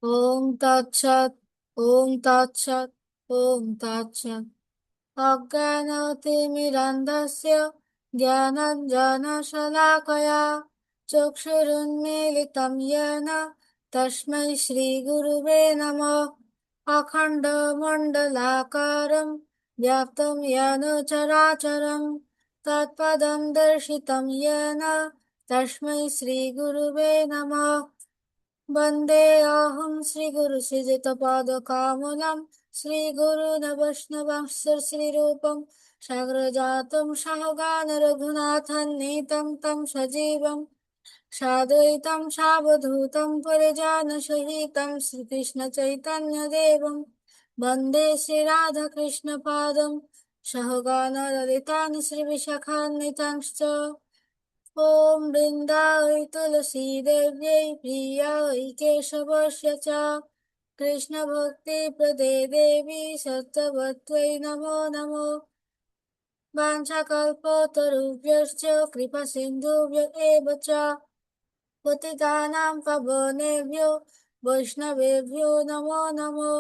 ওম তৎসৎ। ওম তৎসৎ। ওম তৎসৎ। অজ্ঞানতিমিরান্ধস্য জ্ঞানাঞ্জনশলাকয়া চক্ষুरुन्मीलितं येन তস্मै শ্রীগুরুবে নমঃ। অখণ্ডমণ্ডলাকারं व्याप्तं येन चराचरं तत्पदं दर्शितं येन तस्मै श्रीगुरुवे नमः। वन्दे अहं श्रीगुरुश्रीयुतपादकमलं श्रीगुरून् वैष्णवंश्च श्रीरूपं साग्रजातं सहगण रघुनाथान्वितं तं सजीवं साद्वैतं सावधूतं परिजनसहितं श्रीकृष्णचैतन्यदेवं वन्दे श्रीराधाकृष्णपादं सहगण ललितान् श्रीविशाखान्वितांश्च। ॐ वृन्दावै तुलसीदेव्यै प्रियायै केशवस्य च कृष्णभक्तिप्रदे देवी सत्यवत्यै नमो नमो। वाञ्छाकल्पतरुभ्यश्च कृपासिन्धुभ्य एव च पतितानां पावनेभ्यो वैष्णवेभ्यो नमो नमो।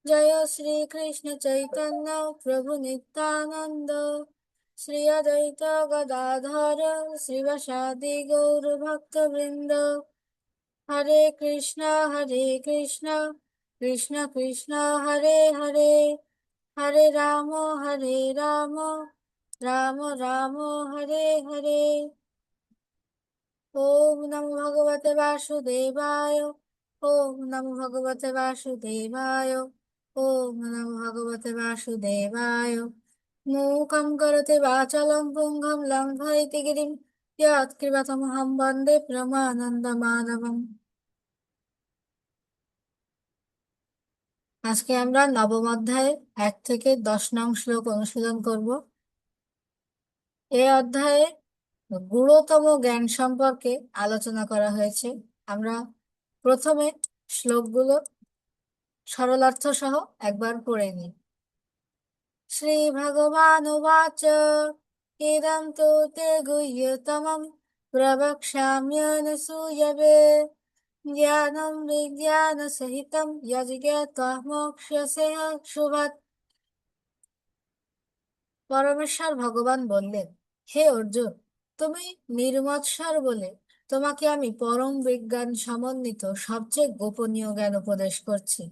जय श्रीकृष्ण चैतन्य प्रभु नित्यानन्द श्री अद्वैत गदाधर श्रीवासादि गौरभक्तवृन्द। हरे कृष्ण कृष्ण कृष्ण हरे हरे, हरे राम राम राम हरे हरे। ओम नमो भगवते वासुदेवाय। ओम नमो भगवते वासुदेवाय। ओम नमो भगवते वासुदेवाय। मूकं करोति वाचालं पुंगं लङ्घयति गिरिं यत्कृपातमहं वन्दे परमानन्दमाधवम्। আজকে আমরা নবম অধ্যায়ে 1 থেকে 10 নং শ্লোক অনুশীলন করব। এই অধ্যায়ে গুরুতম জ্ঞান সম্পর্কে আলোচনা করা হয়েছে। আমরা প্রথমে শ্লোকগুলো সরলার্থ সহ একবার পড়ে নিই। শ্রী ভগবানুবাচ ইদং তু তে গুহ্যতমং প্রবক্ষ্যাম্যনুসূয়বে জ্ঞানং বিজ্ঞানসহিতং যজ্ঞাত্বা মোক্ষ্যসে শুভাৎ। পরমেশ্বর ভগবান বললেন, হে অর্জুন, তুমি নির্মৎসর বলে তোমাকে আমি পরম বিজ্ঞান সমন্বিত সবচেয়ে গোপনীয় জ্ঞান উপদেশ করছি।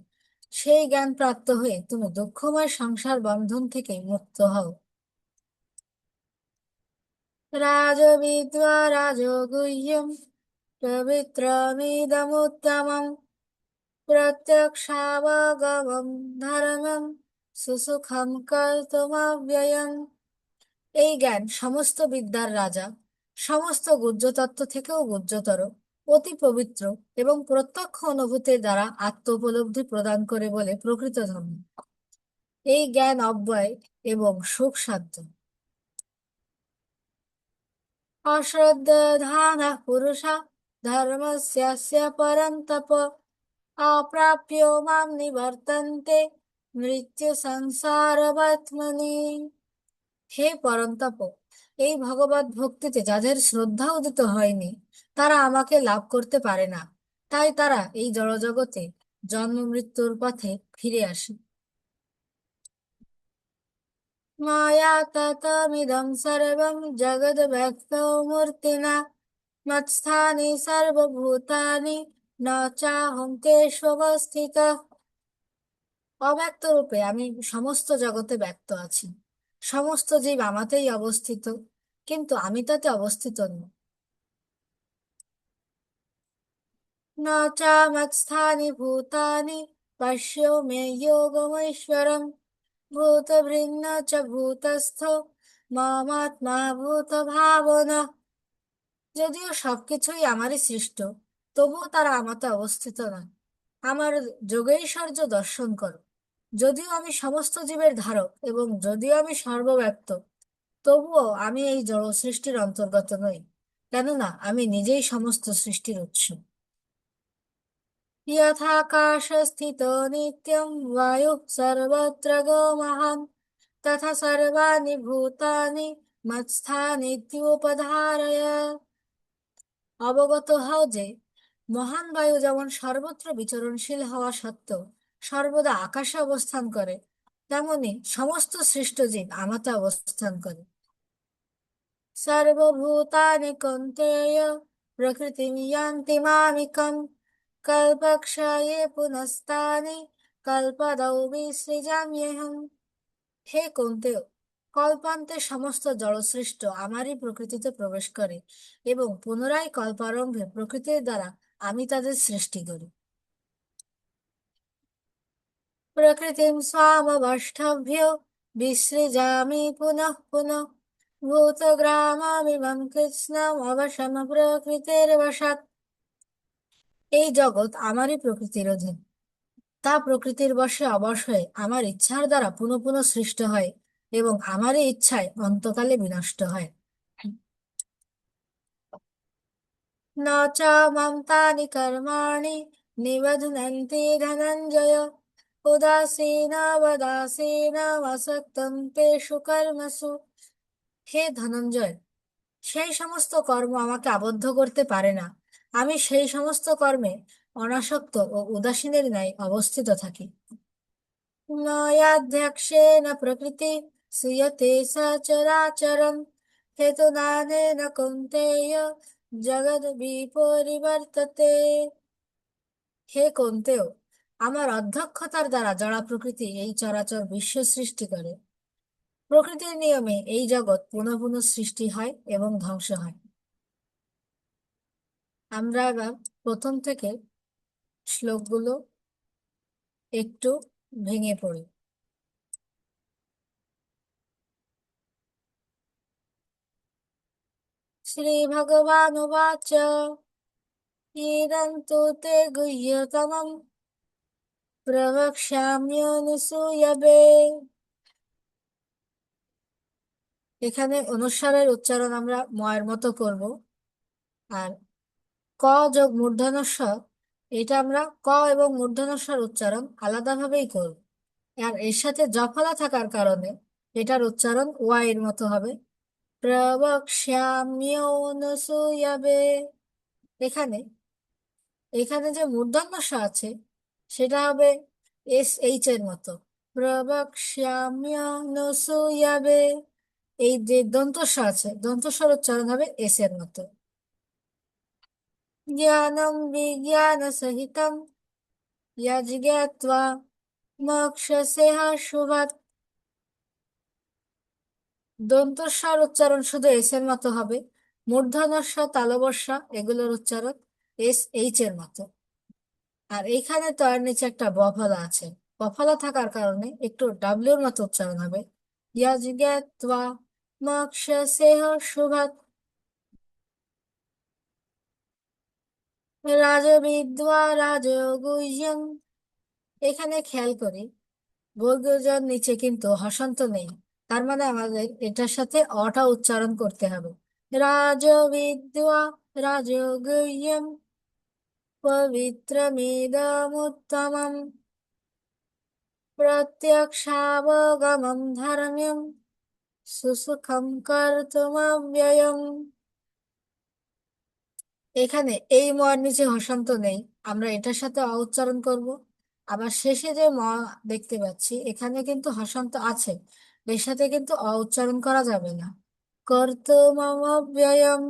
সেই জ্ঞান প্রাপ্ত হয়ে তুমি দুঃখময় সংসার বন্ধন থেকে মুক্ত হও। রাজবিদ্যা রাজগুহ্যম পবিত্রমিদমুত্তমং প্রত্যক্ষাবগমং ধর্মং সুসুখং কর্তুমব্যয়ং। এই জ্ঞান সমস্ত বিদ্যার রাজা, সমস্ত গুহ্যতত্ত্ব থেকেও গুহ্যতর, অতি পবিত্র এবং প্রত্যক্ষ অনুভূতির দ্বারা আত্ম উপলব্ধি প্রদান করে বলে প্রকৃত ধর্ম। এই জ্ঞান অব্যয় এবং সুখসাধ্য। অশ্রদ্ধানঃ পুরুষা ধর্মস্যাস্য পরন্তপ অপ্রাপ্য মাম নিবর্তন্তে মৃত্যু সংসারবৎমনি। হে পরন্তপ, এই ভগবত ভক্তিতে যাদের শ্রদ্ধা উদিত হয়নি তারা আমাকে লাভ করতে পারে না, তাই তারা এই জড়জগতে জন্ম মৃত্যুর পথে ফিরে আসে। মায়া ততমিদং সর্বং জগদ ব্যক্তো মূর্তিনা মৎস্থানি সর্বভূতানি ন চাহং তেষ্বস্থিতঃ। অব্যক্ত রূপে আমি সমস্ত জগতে ব্যক্ত আছি, সমস্ত জীব আমাতেই অবস্থিত, কিন্তু আমি তাতে অবস্থিত নই। ন চামত্স্থানি ভূতানি পশ্য মে যোগমৈশ্বরম ভূতভৃন্ন চ ভূতস্থ মমাত্মা ভূত ভাবনা। যদিও সবকিছুই আমারই সৃষ্ট, তবুও তারা আমাতে অবস্থিত নয়। আমার যোগৈশ্বর্য দর্শন করো। যদিও আমি সমস্ত জীবের ধারক এবং যদিও আমি সর্বব্যাপ্ত, তবুও আমি এই জড় সৃষ্টির অন্তর্গত নই, কেননা আমি নিজেই সমস্ত সৃষ্টির উৎস। यथाकाशस्थितो नित्यं वायुः सर्वत्र गो महान् तथा सर्वाणि भूतानि मत्स्थानीत्युपधारय। অবগত হও যে মহান বায়ু যেমন সর্বত্র বিচরণশীল হওয়া সত্ত্বেও সর্বদা আকাশে অবস্থান করে, তেমনি সমস্ত সৃষ্ট জীব আমাতে অবস্থান করে। সর্বভূতানি কৌন্তেয় প্রকৃতিম ইয়ান্তি মামিকম কল্পক্ষয়ে পুনস্তানি কল্পদৌ বিসৃজাম্যহম। হে কৌন্তেয়, কল্পান্তে সমস্ত জড়সৃষ্ট আমারই প্রকৃতিতে প্রবেশ করে এবং পুনরায় কল্পারম্ভে প্রকৃতির দ্বারা আমি তাদের সৃষ্টি করি। প্রকৃতিম স্বামবষ্টাভ্য বিসৃজামি পুনঃ পুনঃ ভূতগ্রামামিমং কৃৎস্নম অবশম প্রকৃতির বশাৎ। এই জগৎ আমারই প্রকৃতির অধীন, তা প্রকৃতির বশে অবশ হয়ে আমার ইচ্ছার দ্বারা পুনঃ পুনঃ সৃষ্ট হয় এবং আমারই ইচ্ছায় অন্তকালে বিনষ্ট হয়। ন চ মাম তানি কর্মাণি নিবধ্নন্তি ধনঞ্জয় উদাসীনাবদাসীনামসক্তং তেষু কর্মসু। হে ধনঞ্জয়, সেই সমস্ত কর্ম আমাকে আবদ্ধ করতে পারে না। আমি সেই সমস্ত কর্মে অনাসক্ত ও উদাসীনের ন্যায় অবস্থিত থাকি। নয়াধ্যক্ষেণ প্রকৃতি সুয়তে সচরাচরম হেতুনানেন কৌন্তেয় জগৎ বিপরিবর্ততে। হে কৌন্তেয়, আমার অধ্যক্ষতার দ্বারা জড় প্রকৃতি এই চরাচর বিশ্ব সৃষ্টি করে। প্রকৃতির নিয়মে এই জগৎ পুনঃ পুনঃ সৃষ্টি হয় এবং ধ্বংস হয়। আমরা এবার প্রথম থেকে শ্লোকগুলো একটু ভেঙে পড়ি। শ্রীভগবানুবাচ ইদं তু তে গুহ্যতমं প্রবক্ষ্যাম্যনুসূয়বে। এখানে অনুস্বারের উচ্চারণ আমরা ময়ের মতো করব, আর ক যোগ মূর্ধন্য ষ, এটা আমরা ক এবং মূর্ধন্য ষর উচ্চারণ আলাদাভাবেই করব। আর এর সাথে জফলা থাকার কারণে এটার উচ্চারণ ওয়াই এর মতো হবে, প্রবক্ষ্যাম্যনুসূয়বে। এখানে এখানে যে মূর্ধন্য ষ আছে সেটা হবে এস এইচ এর মতো, প্রবক্ষ্যাম্যনুসূয়বে। এই যে দন্ত স আছে, দন্ত স্বর উচ্চারণ হবে এস এর মতো। জ্ঞানম বিজ্ঞান সহিতম যজ্ঞাত্বা মোক্ষসেহ শুভাৎ। দন্ত স্বর উচ্চারণ শুধু এস এর মতো হবে, মূর্ধন্য ষ তালবস্যা এগুলোর উচ্চারণ এস এইচ এর মতো। আর এইখানে তো আর নিচে একটা বফলা আছে, বফলা থাকার কারণে একটু ডাব্লিউর মতো উচ্চারণ হবে, যজ্ঞাত্বা মোক্ষসেহ শুভাৎ। রাজবিদ্যা রাজগুহ্যং। এখানে খেয়াল করি বর্গীয় নিচে কিন্তু হসন্ত নেই, তার মানে আমাদের এটার সাথে অটা উচ্চারণ করতে হবে। রাজবিদ্যা রাজগুহ্যং পবিত্রমিদমুত্তমম প্রত্যক্ষাবগমম ধর্ম্যম সুসুখম কর্তুমব্যয়ম। এখানে এই মর নিচে হসন্ত নেই, আমরা এটার সাথে অ উচ্চারণ করব। আবার শেষে যে ম দেখতে পাচ্ছি এখানে কিন্তু হসন্ত আছে, এর সাথে কিন্তু অ উচ্চারণ করা যাবে না। কর্তুমব্যয়ম।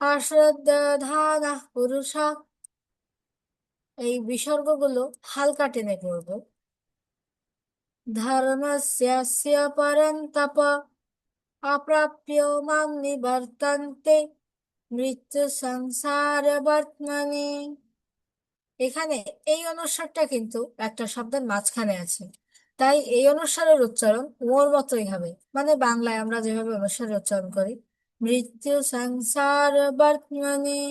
অশ্রদ্ধানঃ পুরুষা, এই বিসর্গগুলো হালকা টেনে পড়বো। ধর্মস্যাস্য পরন্তপ অপ্রাপ্য মাং নিবর্তন্তে মৃত্যু সংসার বর্তমানে। এখানে এই অনুস্বারটা কিন্তু একটা শব্দের মাঝখানে আছে, তাই এই অনুস্বারের উচ্চারণ ওর মতোই হবে, মানে বাংলায় আমরা যেভাবে অনুস্বারের উচ্চারণ করি, মৃত্যু সংসার বর্তমানে।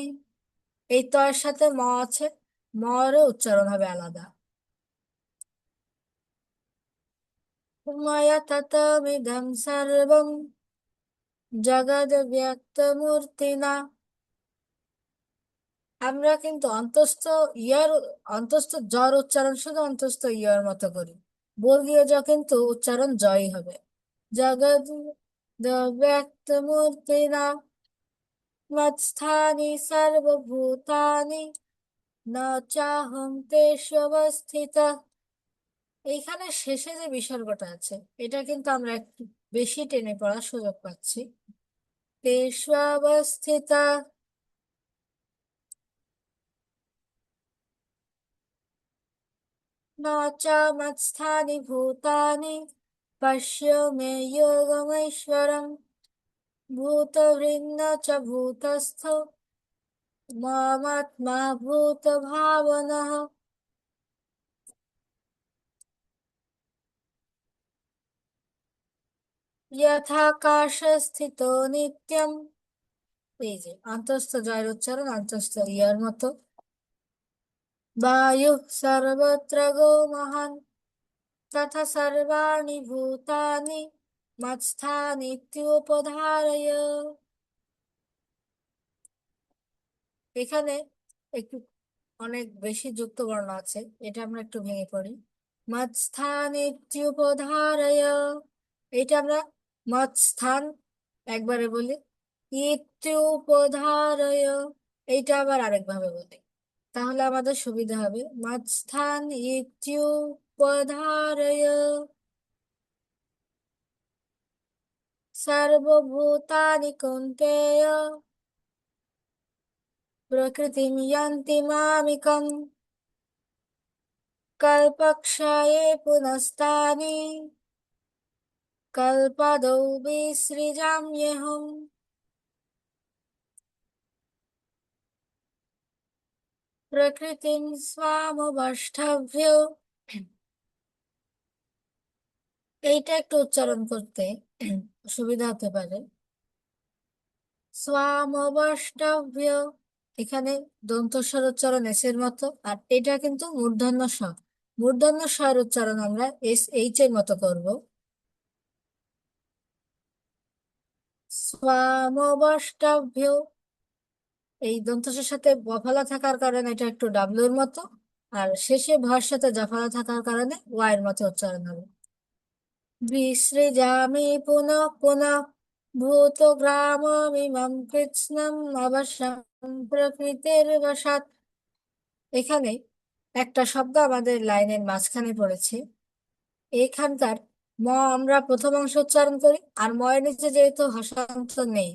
এই তর সাথে ম আছে, মরও উচ্চারণ হবে আলাদা। ময়া ততমিদং সর্বং জগদ ব্যক্তমূর্তিনা। আমরা কিন্তু অন্তস্থ ইয়ার অন্তস্থ জ্বর উচ্চারণ শুধু অন্তস্থ ইয়ার মতো করি, বর্গীয় জ কিন্তু উচ্চারণ জয় হবে। জগৎ ব্যক্ত মূর্তি না। মৎস্থানি সর্বভূতানি ন চাহং তেষু অবস্থিতঃ। এইখানে শেষে যে বিসর্গটা আছে এটা কিন্তু আমরা একটু বেশি টেনে পড়ার সুযোগ পাচ্ছি। তেষু অবস্থিতঃ न च मत्स्थानि भूतानि पश्य मे योगमैश्वरम् भूतभृन्न च भूतस्थो मामात्मा भूतभावनः। यथाकाशस्थितो नित्यम्, এই যে অন্তস্থ জয়ের উচ্চারণ অন্তস্থ ইয়ার মতো। বায়ুঃ সর্বত্র গো মহান তথা সর্বাণি ভূতানি মৎস্থানিত্যুপধারয়। এখানে একটু অনেক বেশি যুক্ত বর্ণ আছে, এটা আমরা একটু ভেঙে পড়ি। মৎস্থানিত্যুপধারয়, এটা আমরা মৎস্থান একবারে বলি, ইত্যুপধারয় এইটা আবার আরেকভাবে বলি, তাহলে আমাদের সুবিধা হবে। মৎস্থান ইত্যুপধারয় সর্বভূতানি কৌন্তেয় প্রকৃতিম ইয়ান্তি মামিকम् কল্পক্ষয়ে পুনস্তানি কল্পদৌ বিসৃজাম্যহम्। প্রকৃতিম স্বামবষ্টাভ্য, এইটা একটু উচ্চারণ করতে সুবিধা হতে পারে। স্বামবষ্টাভ্য, এখানে দন্তস্বর উচ্চারণ এস এর মতো, আর এটা কিন্তু মূর্ধন্য স। মূর্ধন্য স এর উচ্চারণ আমরা এস এইচ এর মতো করব। স্বামবষ্টাভ্য, এই দন্তসের সাথে বফলা থাকার কারণে এটা একটু ডাব্লিউর মতো, আর শেষে ভয়ের সাথে জাফলা থাকার কারণে ওয়াই এর মতো উচ্চারণ হবে। বিসৃজামি পুনঃ পুনঃ ভূতগ্রামমিমং কৃৎস্নম অবশ্যম প্রকৃতির বশাৎ। এখানে একটা শব্দ আমাদের লাইনের মাঝখানে পড়েছে। এখানকার ম আমরা প্রথম অংশ উচ্চারণ করি, আর ময়ের নিচে যেহেতু হসান্ত নেই,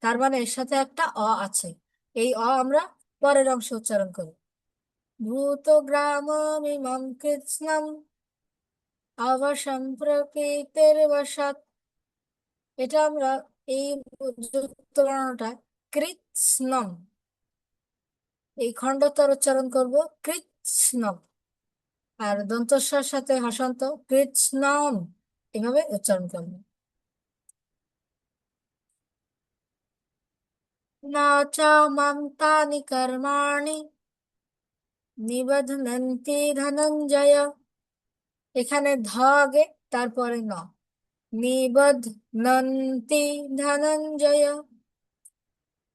তার মানে এর সাথে একটা অ আছে। এই অ আমরা পরের অংশ উচ্চারণ করি। ভূতগ্রামমিমং কৃৎস্নম অবসম্প্রকৃতির বশাৎ, এটা আমরা এই যুক্ত বর্ণটা কৃৎস্নম, এই খণ্ডতার উচ্চারণ করব কৃৎস্নম, আর দন্তস্বর সাথে হসান্ত কৃৎস্নম, এভাবে উচ্চারণ করব। না চ মাং তানি কর্মাণি নিবধ্নন্তি ধনঞ্জয়, এখানে ধ আগে তারপরে ন, নিবধ্নন্তি ধনঞ্জয়,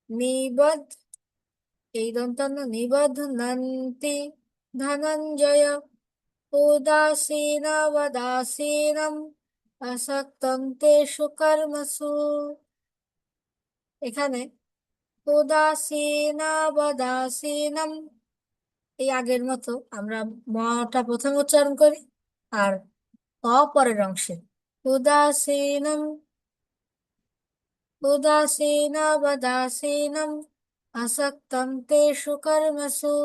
নিবধ এই দন্তান্ন, নিবধ্নন্তি ধনঞ্জয় উদাসীনবদাসীনম আসক্তং তেষু কর্মসু। এখানে উদাসীনবদাসীনম, এই আগের মতো আমরা মটা প্রথম উচ্চারণ করি, আর অপরের অংশে উদাসীনম উদাসীনবদাসীনম আসক্তং তেষু কর্মসু।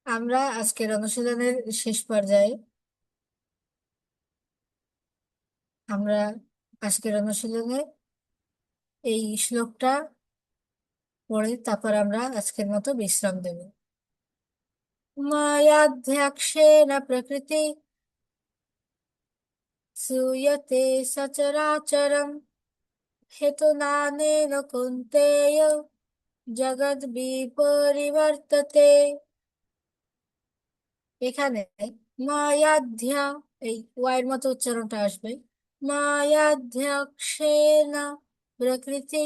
আমরা আজকের অনুশীলনের শেষ পর্যায়ে, আমরা আজকের অনুশীলনে এই শ্লোকটা পড়ে তারপর আমরা আজকের মতো বিশ্রাম দেব। মায়াধ্যক্ষেণ প্রকৃতি শ্রূয়তে সচরাচরম হেতুনানেন কৌন্তেয় জগৎ বিপরিবর্ততে। এখানে মায়াধ্যা, এই ওয়াইয়ের মতো উচ্চারণটা আসবে। মায়াধ্যক্ষেণ প্রকৃতি,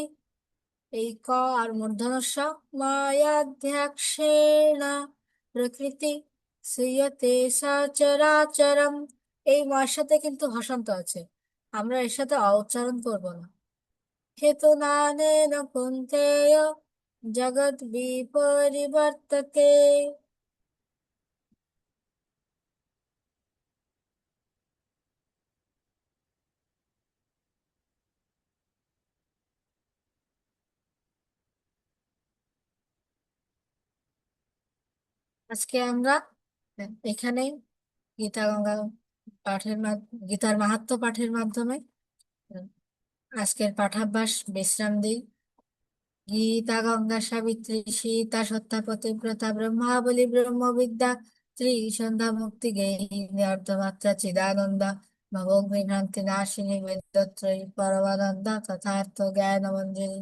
এই ক আর মূর্ধন্য ষ, মায়াধ্যক্ষেণ প্রকৃতি শ্রীয়তে সচরাচরম, এই মার সাথে কিন্তু হসান্ত আছে, আমরা এর সাথে উচ্চারণ করবো না। হেতু নানেন কুন্তেয় জগৎ বিপরিবর্ততে। আজকে আমরা এখানে গীতা গঙ্গা গীতার মাহাত্ম্য পাঠের মাধ্যমে আজকের পাঠাভ্যাস বিশ্রাম দিই। গীতা গঙ্গা সাবিত্রী সীতা সত্যা পতিব্রতা ব্রহ্মাবলী ব্রহ্মবিদ্যা ত্রিসন্ধ্যা মুক্তি গেহিনী অর্ধমাত্রা চিদানন্দ ভবঘ্নিভ্রান্তি নাশিনী বেদত্রয়ী পরমানন্দ তথার্থ জ্ঞান মঞ্জুরি।